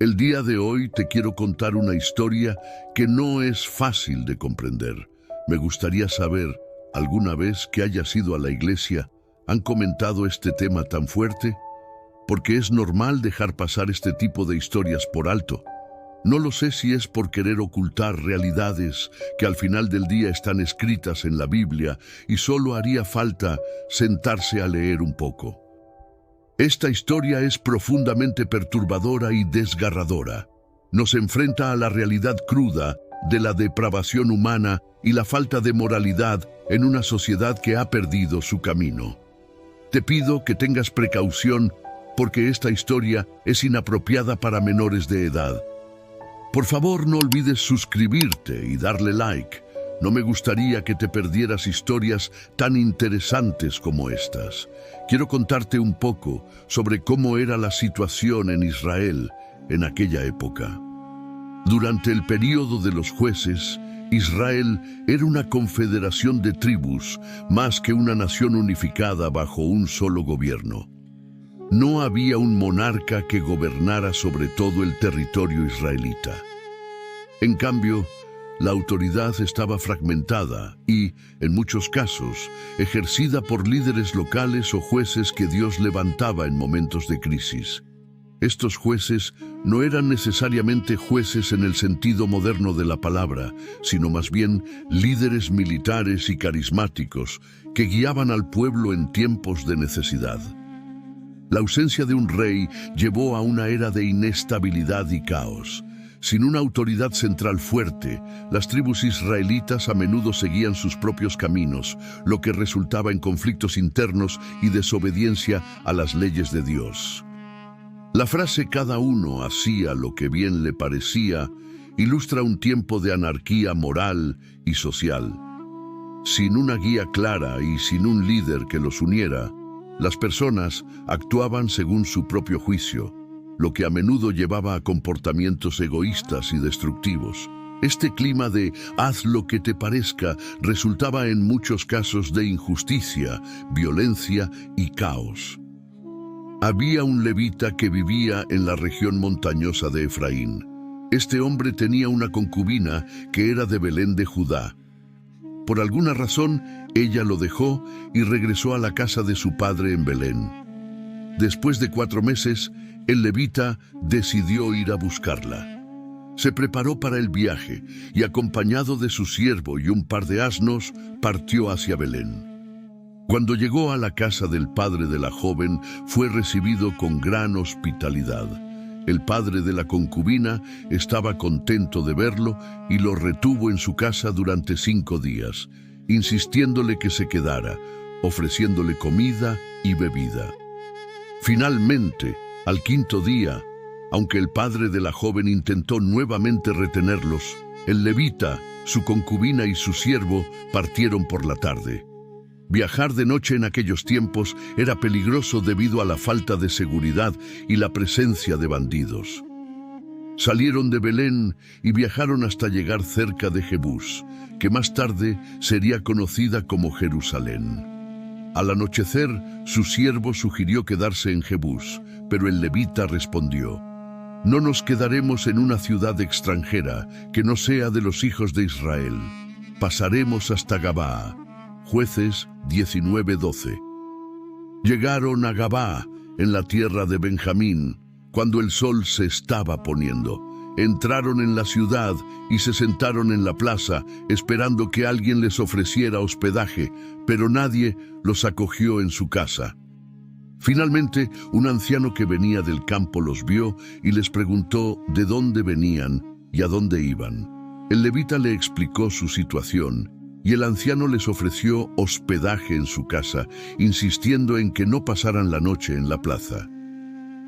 El día de hoy te quiero contar una historia que no es fácil de comprender. Me gustaría saber, ¿alguna vez que hayas ido a la iglesia han comentado este tema tan fuerte? Porque es normal dejar pasar este tipo de historias por alto. No lo sé si es por querer ocultar realidades que al final del día están escritas en la Biblia y solo haría falta sentarse a leer un poco. Esta historia es profundamente perturbadora y desgarradora. Nos enfrenta a la realidad cruda de la depravación humana y la falta de moralidad en una sociedad que ha perdido su camino. Te pido que tengas precaución porque esta historia es inapropiada para menores de edad. Por favor, no olvides suscribirte y darle like. No me gustaría que te perdieras historias tan interesantes como estas. Quiero contarte un poco sobre cómo era la situación en Israel en aquella época. Durante el período de los jueces, Israel era una confederación de tribus, más que una nación unificada bajo un solo gobierno. No había un monarca que gobernara sobre todo el territorio israelita. En cambio, la autoridad estaba fragmentada y, en muchos casos, ejercida por líderes locales o jueces que Dios levantaba en momentos de crisis. Estos jueces no eran necesariamente jueces en el sentido moderno de la palabra, sino más bien líderes militares y carismáticos que guiaban al pueblo en tiempos de necesidad. La ausencia de un rey llevó a una era de inestabilidad y caos. Sin una autoridad central fuerte, las tribus israelitas a menudo seguían sus propios caminos, lo que resultaba en conflictos internos y desobediencia a las leyes de Dios. La frase "cada uno hacía lo que bien le parecía" ilustra un tiempo de anarquía moral y social. Sin una guía clara y sin un líder que los uniera, las personas actuaban según su propio juicio, lo que a menudo llevaba a comportamientos egoístas y destructivos. Este clima de "haz lo que te parezca" resultaba en muchos casos de injusticia, violencia y caos. Había un levita que vivía en la región montañosa de Efraín. Este hombre tenía una concubina que era de Belén de Judá. Por alguna razón, ella lo dejó y regresó a la casa de su padre en Belén. Después de 4 meses, el levita decidió ir a buscarla. Se preparó para el viaje y, acompañado de su siervo y un par de asnos, partió hacia Belén. Cuando llegó a la casa del padre de la joven, fue recibido con gran hospitalidad. El padre de la concubina estaba contento de verlo y lo retuvo en su casa durante 5 días, insistiéndole que se quedara, ofreciéndole comida y bebida. Finalmente, al 5.º día, aunque el padre de la joven intentó nuevamente retenerlos, el levita, su concubina y su siervo partieron por la tarde. Viajar de noche en aquellos tiempos era peligroso debido a la falta de seguridad y la presencia de bandidos. Salieron de Belén y viajaron hasta llegar cerca de Jebús, que más tarde sería conocida como Jerusalén. Al anochecer, su siervo sugirió quedarse en Jebús, pero el levita respondió: "No nos quedaremos en una ciudad extranjera que no sea de los hijos de Israel. Pasaremos hasta Gabaa". Jueces 19:12. Llegaron a Gabaa, en la tierra de Benjamín, cuando el sol se estaba poniendo. Entraron en la ciudad y se sentaron en la plaza, esperando que alguien les ofreciera hospedaje, pero nadie los acogió en su casa. Finalmente, un anciano que venía del campo los vio y les preguntó de dónde venían y a dónde iban. El levita le explicó su situación y el anciano les ofreció hospedaje en su casa, insistiendo en que no pasaran la noche en la plaza.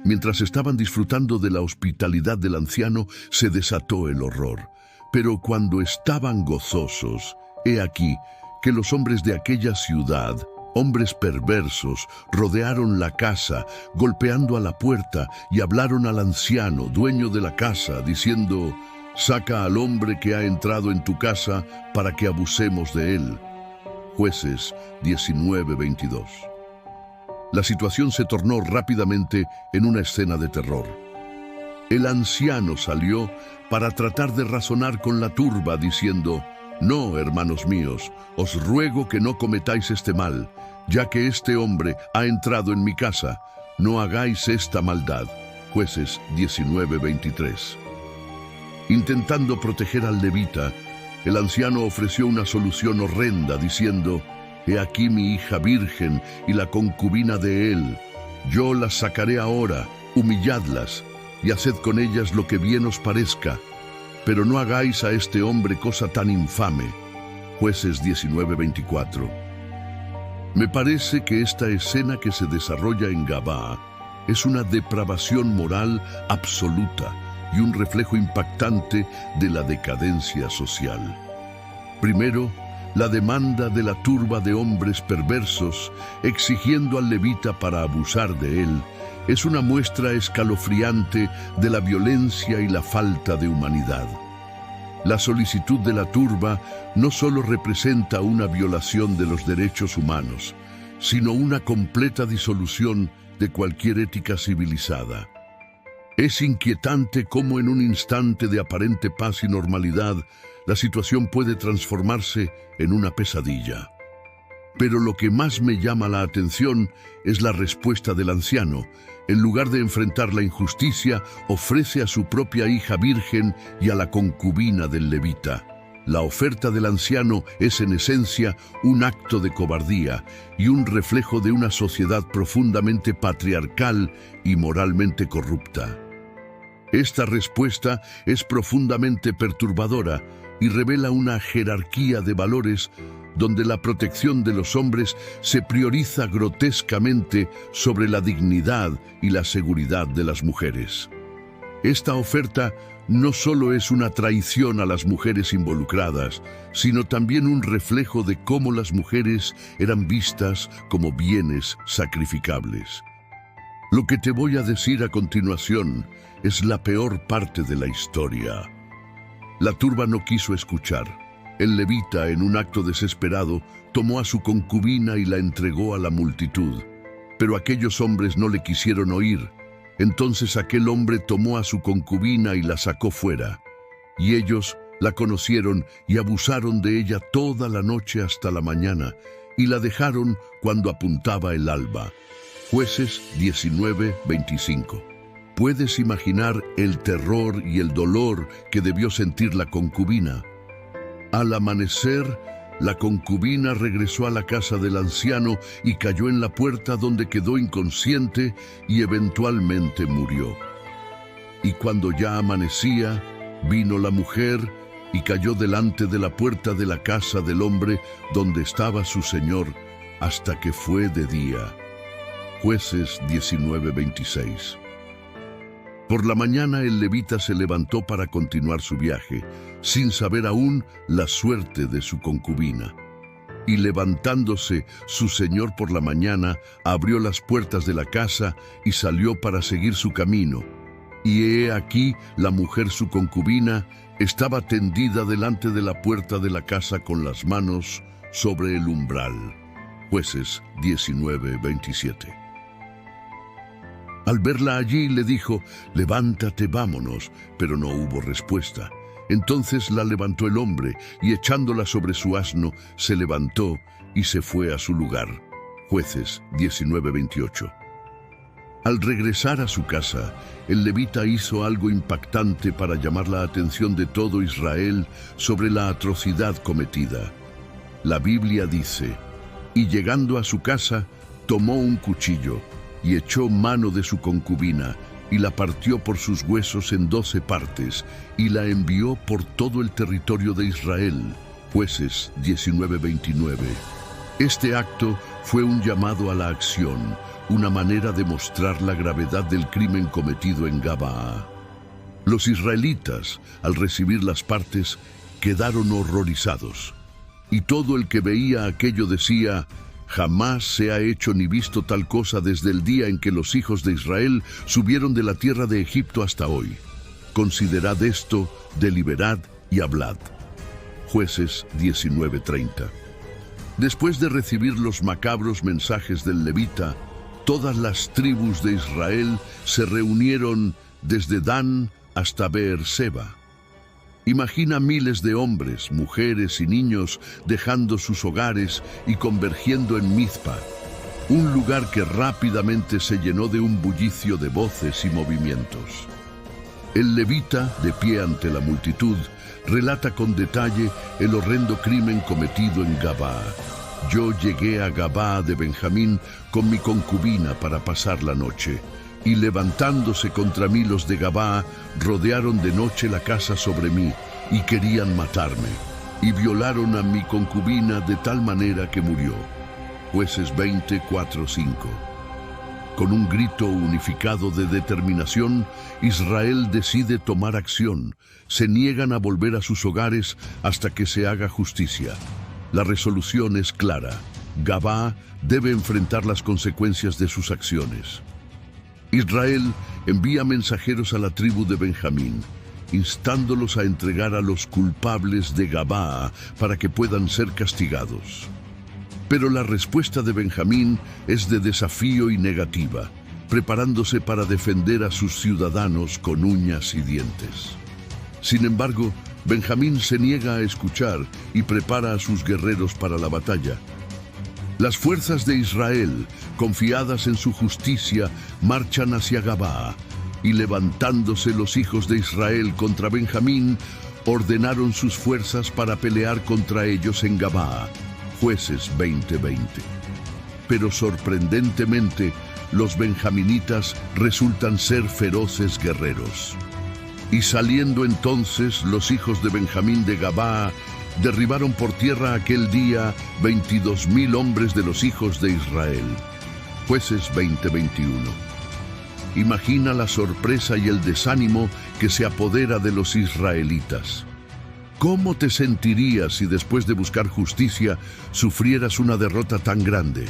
Mientras estaban disfrutando de la hospitalidad del anciano, se desató el horror. Pero cuando estaban gozosos, he aquí que los hombres de aquella ciudad, hombres perversos, rodearon la casa, golpeando a la puerta, y hablaron al anciano, dueño de la casa, diciendo: "Saca al hombre que ha entrado en tu casa para que abusemos de él". Jueces 19:22. La situación se tornó rápidamente en una escena de terror. El anciano salió para tratar de razonar con la turba, diciendo: «No, hermanos míos, os ruego que no cometáis este mal, ya que este hombre ha entrado en mi casa. No hagáis esta maldad». Jueces 19:23. Intentando proteger al levita, el anciano ofreció una solución horrenda, diciendo: «He aquí mi hija virgen y la concubina de él. Yo las sacaré ahora, humilladlas, y haced con ellas lo que bien os parezca. Pero no hagáis a este hombre cosa tan infame». Jueces 19:24. Me parece que esta escena que se desarrolla en Gabaa es una depravación moral absoluta y un reflejo impactante de la decadencia social. Primero, la demanda de la turba de hombres perversos exigiendo al levita para abusar de él es una muestra escalofriante de la violencia y la falta de humanidad. La solicitud de la turba no solo representa una violación de los derechos humanos, sino una completa disolución de cualquier ética civilizada. Es inquietante cómo en un instante de aparente paz y normalidad, la situación puede transformarse en una pesadilla. Pero lo que más me llama la atención es la respuesta del anciano. En lugar de enfrentar la injusticia, ofrece a su propia hija virgen y a la concubina del levita. La oferta del anciano es en esencia un acto de cobardía y un reflejo de una sociedad profundamente patriarcal y moralmente corrupta. Esta respuesta es profundamente perturbadora y revela una jerarquía de valores donde la protección de los hombres se prioriza grotescamente sobre la dignidad y la seguridad de las mujeres. Esta oferta no solo es una traición a las mujeres involucradas, sino también un reflejo de cómo las mujeres eran vistas como bienes sacrificables. Lo que te voy a decir a continuación es la peor parte de la historia. La turba no quiso escuchar. El levita, en un acto desesperado, tomó a su concubina y la entregó a la multitud. Pero aquellos hombres no le quisieron oír. Entonces aquel hombre tomó a su concubina y la sacó fuera. Y ellos la conocieron y abusaron de ella toda la noche hasta la mañana, y la dejaron cuando apuntaba el alba. Jueces 19:25. ¿Puedes imaginar el terror y el dolor que debió sentir la concubina? Al amanecer, la concubina regresó a la casa del anciano y cayó en la puerta, donde quedó inconsciente y eventualmente murió. Y cuando ya amanecía, vino la mujer y cayó delante de la puerta de la casa del hombre donde estaba su señor, hasta que fue de día. Jueces 19:26. Por la mañana el levita se levantó para continuar su viaje, sin saber aún la suerte de su concubina. Y levantándose su señor por la mañana, abrió las puertas de la casa y salió para seguir su camino. Y he aquí la mujer, su concubina, estaba tendida delante de la puerta de la casa con las manos sobre el umbral. Jueces 19:27. Al verla allí le dijo: «Levántate, vámonos», pero no hubo respuesta. Entonces la levantó el hombre y, echándola sobre su asno, se levantó y se fue a su lugar. Jueces 19:28. Al regresar a su casa, el levita hizo algo impactante para llamar la atención de todo Israel sobre la atrocidad cometida. La Biblia dice: «Y llegando a su casa, tomó un cuchillo y echó mano de su concubina, y la partió por sus huesos en 12 partes, y la envió por todo el territorio de Israel». Jueces 19:29. Este acto fue un llamado a la acción, una manera de mostrar la gravedad del crimen cometido en Gabaa. Los israelitas, al recibir las partes, quedaron horrorizados. Y todo el que veía aquello decía: «Jamás se ha hecho ni visto tal cosa desde el día en que los hijos de Israel subieron de la tierra de Egipto hasta hoy. Considerad esto, deliberad y hablad». Jueces 19:30. Después de recibir los macabros mensajes del levita, todas las tribus de Israel se reunieron desde Dan hasta Beerseba. Imagina miles de hombres, mujeres y niños dejando sus hogares y convergiendo en Mizpa, un lugar que rápidamente se llenó de un bullicio de voces y movimientos. El levita, de pie ante la multitud, relata con detalle el horrendo crimen cometido en Gabaa. Yo llegué a Gabaa de Benjamín con mi concubina para pasar la noche, y levantándose contra mí los de Gabaa, rodearon de noche la casa sobre mí, y querían matarme, y violaron a mi concubina de tal manera que murió. Jueces 20:4-5. Con un grito unificado de determinación, Israel decide tomar acción. Se niegan a volver a sus hogares hasta que se haga justicia. La resolución es clara. Gabaa debe enfrentar las consecuencias de sus acciones. Israel envía mensajeros a la tribu de Benjamín, instándolos a entregar a los culpables de Gabaa para que puedan ser castigados. Pero la respuesta de Benjamín es de desafío y negativa, preparándose para defender a sus ciudadanos con uñas y dientes. Sin embargo, Benjamín se niega a escuchar y prepara a sus guerreros para la batalla. Las fuerzas de Israel, confiadas en su justicia, marchan hacia Gabaa, y levantándose los hijos de Israel contra Benjamín, ordenaron sus fuerzas para pelear contra ellos en Gabaa. Jueces 20:20. Pero sorprendentemente, los benjaminitas resultan ser feroces guerreros. Y saliendo entonces los hijos de Benjamín de Gabaa, derribaron por tierra aquel día 22,000 hombres de los hijos de Israel. Jueces 20:21. Imagina la sorpresa y el desánimo que se apodera de los israelitas. ¿Cómo te sentirías si después de buscar justicia sufrieras una derrota tan grande?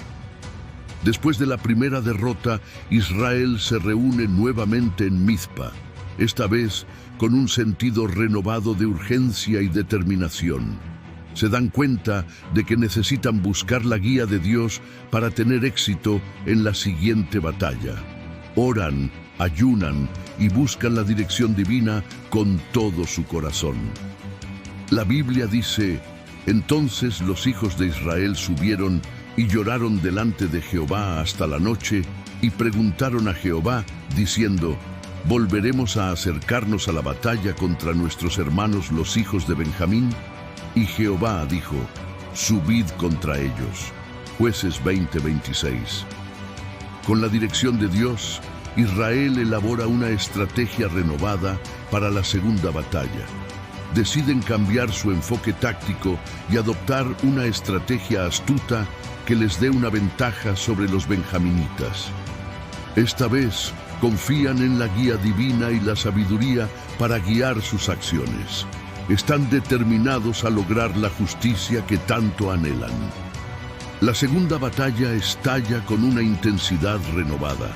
Después de la primera derrota, Israel se reúne nuevamente en Mizpa, esta vez con un sentido renovado de urgencia y determinación. Se dan cuenta de que necesitan buscar la guía de Dios para tener éxito en la siguiente batalla. Oran, ayunan y buscan la dirección divina con todo su corazón. La Biblia dice: entonces los hijos de Israel subieron y lloraron delante de Jehová hasta la noche, y preguntaron a Jehová, diciendo: ¿volveremos a acercarnos a la batalla contra nuestros hermanos los hijos de Benjamín? Y Jehová dijo: subid contra ellos. Jueces 20:26. Con la dirección de Dios, Israel elabora una estrategia renovada para la segunda batalla. Deciden cambiar su enfoque táctico y adoptar una estrategia astuta que les dé una ventaja sobre los benjaminitas. Esta vez, confían en la guía divina y la sabiduría para guiar sus acciones. Están determinados a lograr la justicia que tanto anhelan. La segunda batalla estalla con una intensidad renovada.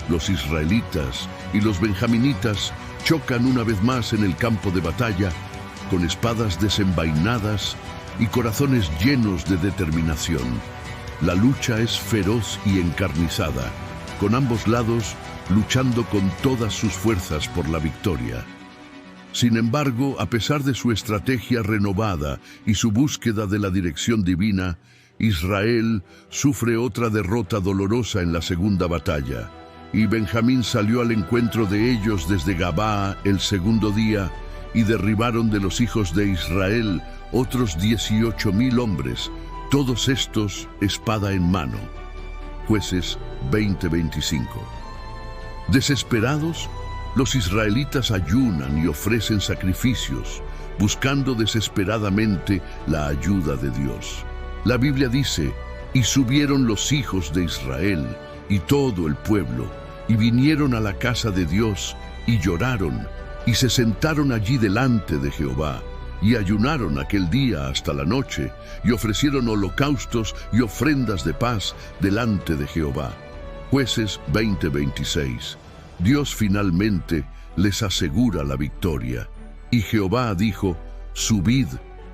Los israelitas y los benjaminitas chocan una vez más en el campo de batalla, con espadas desenvainadas y corazones llenos de determinación. La lucha es feroz y encarnizada, con ambos lados luchando con todas sus fuerzas por la victoria. Sin embargo, a pesar de su estrategia renovada y su búsqueda de la dirección divina, Israel sufre otra derrota dolorosa en la segunda batalla, y Benjamín salió al encuentro de ellos desde Gabaa el segundo día, y derribaron de los hijos de Israel otros 18,000 hombres, todos estos espada en mano. Jueces 20:25. Desesperados, los israelitas ayunan y ofrecen sacrificios, buscando desesperadamente la ayuda de Dios. La Biblia dice: y subieron los hijos de Israel y todo el pueblo, y vinieron a la casa de Dios, y lloraron, y se sentaron allí delante de Jehová, y ayunaron aquel día hasta la noche, y ofrecieron holocaustos y ofrendas de paz delante de Jehová. Jueces 20:26. Dios finalmente les asegura la victoria. Y Jehová dijo: subid,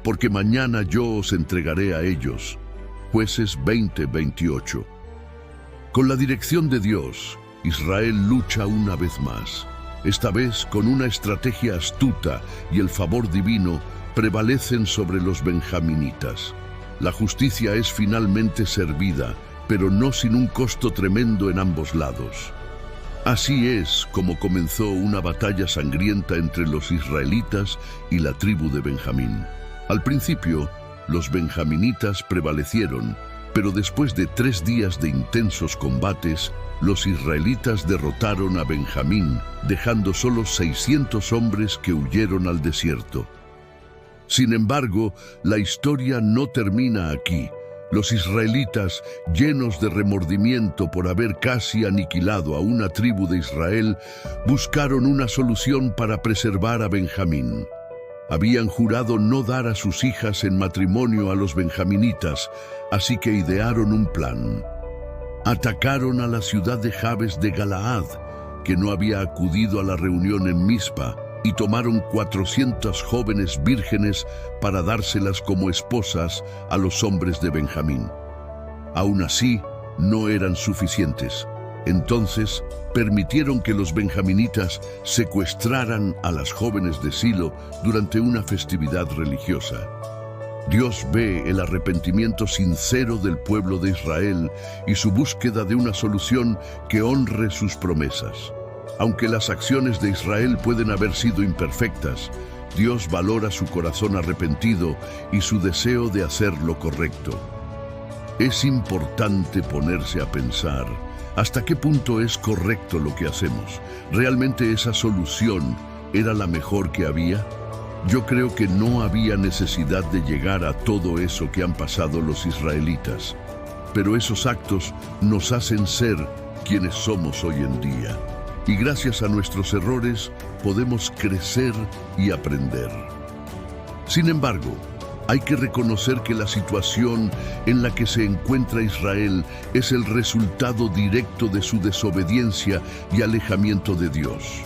porque mañana yo os entregaré a ellos. Jueces 20:28. Con la dirección de Dios, Israel lucha una vez más. Esta vez, con una estrategia astuta y el favor divino, prevalecen sobre los benjaminitas. La justicia es finalmente servida, pero no sin un costo tremendo en ambos lados. Así es como comenzó una batalla sangrienta entre los israelitas y la tribu de Benjamín. Al principio, los benjaminitas prevalecieron, pero después de 3 días de intensos combates, los israelitas derrotaron a Benjamín, dejando solo 600 hombres que huyeron al desierto. Sin embargo, la historia no termina aquí. Los israelitas, llenos de remordimiento por haber casi aniquilado a una tribu de Israel, buscaron una solución para preservar a Benjamín. Habían jurado no dar a sus hijas en matrimonio a los benjaminitas, así que idearon un plan. Atacaron a la ciudad de Jabes de Galaad, que no había acudido a la reunión en Mizpa, y tomaron 400 jóvenes vírgenes para dárselas como esposas a los hombres de Benjamín. Aún así, no eran suficientes. Entonces, permitieron que los benjaminitas secuestraran a las jóvenes de Silo durante una festividad religiosa. Dios ve el arrepentimiento sincero del pueblo de Israel y su búsqueda de una solución que honre sus promesas. Aunque las acciones de Israel pueden haber sido imperfectas, Dios valora su corazón arrepentido y su deseo de hacer lo correcto. Es importante ponerse a pensar hasta qué punto es correcto lo que hacemos. ¿Realmente esa solución era la mejor que había? Yo creo que no había necesidad de llegar a todo eso que han pasado los israelitas, pero esos actos nos hacen ser quienes somos hoy en día. Y gracias a nuestros errores podemos crecer y aprender. Sin embargo, hay que reconocer que la situación en la que se encuentra Israel es el resultado directo de su desobediencia y alejamiento de Dios.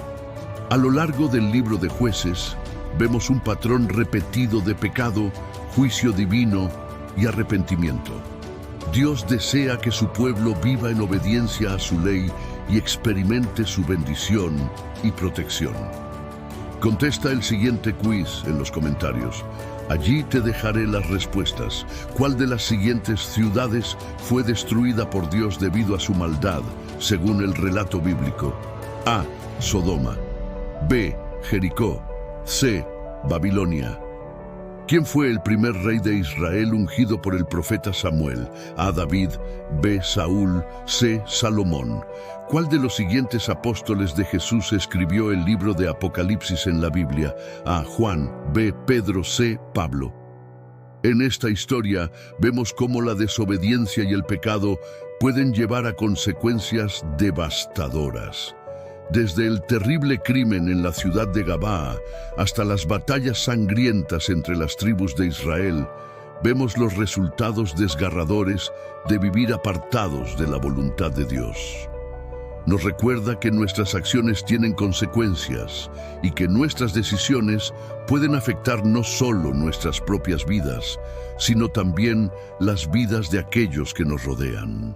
A lo largo del libro de Jueces, vemos un patrón repetido de pecado, juicio divino y arrepentimiento. Dios desea que su pueblo viva en obediencia a su ley y experimente su bendición y protección. Contesta el siguiente quiz en los comentarios. Allí te dejaré las respuestas. ¿Cuál de las siguientes ciudades fue destruida por Dios debido a su maldad, según el relato bíblico? A. Sodoma. B. Jericó. C. Babilonia. ¿Quién fue el primer rey de Israel ungido por el profeta Samuel? A. David. B. Saúl. C. Salomón. ¿Cuál de los siguientes apóstoles de Jesús escribió el libro de Apocalipsis en la Biblia? A. Juan. B. Pedro. C. Pablo. En esta historia vemos cómo la desobediencia y el pecado pueden llevar a consecuencias devastadoras. Desde el terrible crimen en la ciudad de Gabaa hasta las batallas sangrientas entre las tribus de Israel, vemos los resultados desgarradores de vivir apartados de la voluntad de Dios. Nos recuerda que nuestras acciones tienen consecuencias y que nuestras decisiones pueden afectar no solo nuestras propias vidas, sino también las vidas de aquellos que nos rodean.